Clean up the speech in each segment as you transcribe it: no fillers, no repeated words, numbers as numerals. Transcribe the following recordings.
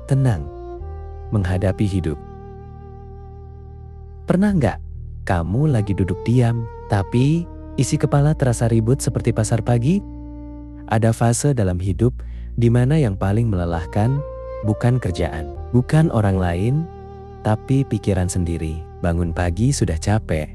tenang menghadapi hidup. Pernah nggak kamu lagi duduk diam, tapi isi kepala terasa ribut seperti pasar pagi? Ada fase dalam hidup di mana yang paling melelahkan bukan kerjaan, bukan orang lain, tapi pikiran sendiri. Bangun pagi sudah capek,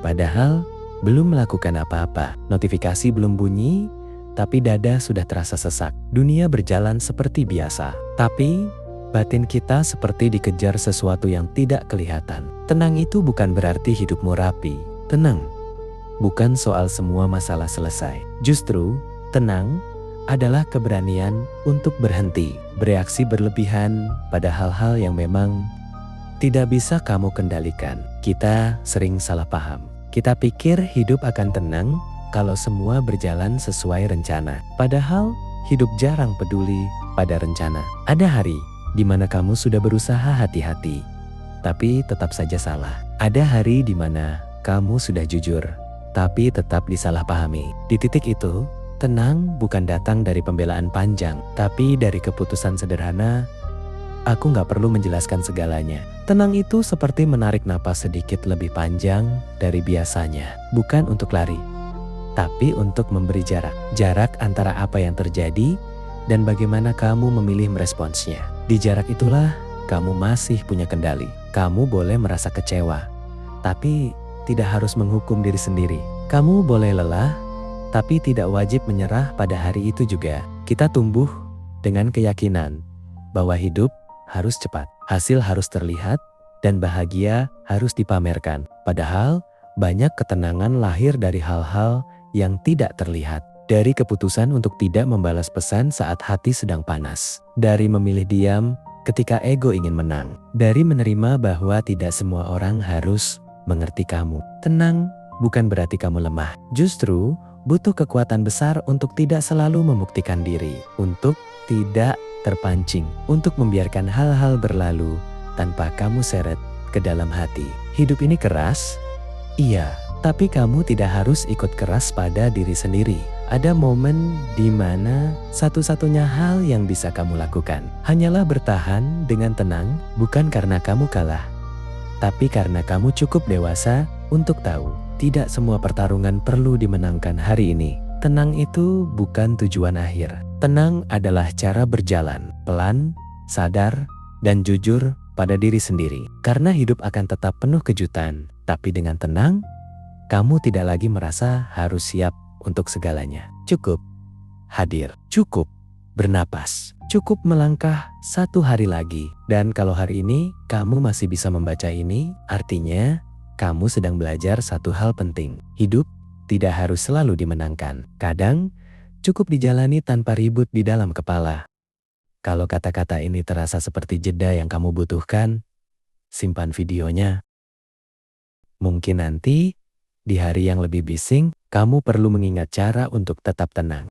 padahal belum melakukan apa-apa. Notifikasi belum bunyi, tapi dada sudah terasa sesak. Dunia berjalan seperti biasa, tapi batin kita seperti dikejar sesuatu yang tidak kelihatan. Tenang itu bukan berarti hidupmu rapi. Tenang bukan soal semua masalah selesai. Justru, tenang adalah keberanian untuk berhenti, bereaksi berlebihan pada hal-hal yang memang tidak bisa kamu kendalikan. Kita sering salah paham. Kita pikir hidup akan tenang kalau semua berjalan sesuai rencana. Padahal hidup jarang peduli pada rencana. Ada hari di mana kamu sudah berusaha hati-hati, tapi tetap saja salah. Ada hari di mana kamu sudah jujur, tapi tetap disalahpahami. Di titik itu, tenang bukan datang dari pembelaan panjang, tapi dari keputusan sederhana. Aku nggak perlu menjelaskan segalanya. Tenang itu seperti menarik napas sedikit lebih panjang dari biasanya. Bukan untuk lari, tapi untuk memberi jarak. Jarak antara apa yang terjadi dan bagaimana kamu memilih meresponsnya. Di jarak itulah kamu masih punya kendali. Kamu boleh merasa kecewa, tapi tidak harus menghukum diri sendiri. Kamu boleh lelah, tapi tidak wajib menyerah pada hari itu juga. Kita tumbuh dengan keyakinan bahwa hidup harus cepat, hasil harus terlihat, dan bahagia harus dipamerkan. Padahal banyak ketenangan lahir dari hal-hal yang tidak terlihat. Dari keputusan untuk tidak membalas pesan saat hati sedang panas. Dari memilih diam ketika ego ingin menang. Dari menerima bahwa tidak semua orang harus mengerti kamu. Tenang bukan berarti kamu lemah. Justru butuh kekuatan besar untuk tidak selalu membuktikan diri. Untuk tidak terpancing. Untuk membiarkan hal-hal berlalu tanpa kamu seret ke dalam hati. Hidup ini keras? Iya. Tapi kamu tidak harus ikut keras pada diri sendiri. Ada momen di mana satu-satunya hal yang bisa kamu lakukan hanyalah bertahan dengan tenang, bukan karena kamu kalah, tapi karena kamu cukup dewasa untuk tahu tidak semua pertarungan perlu dimenangkan hari ini. Tenang itu bukan tujuan akhir. Tenang adalah cara berjalan, pelan, sadar, dan jujur pada diri sendiri. Karena hidup akan tetap penuh kejutan, tapi dengan tenang, kamu tidak lagi merasa harus siap untuk segalanya. Cukup hadir, cukup bernapas, cukup melangkah satu hari lagi. Dan kalau hari ini kamu masih bisa membaca ini, artinya kamu sedang belajar satu hal penting. Hidup tidak harus selalu dimenangkan. Kadang cukup dijalani tanpa ribut di dalam kepala. Kalau kata-kata ini terasa seperti jeda yang kamu butuhkan, simpan videonya. Mungkin nanti di hari yang lebih bising, kamu perlu mengingat cara untuk tetap tenang.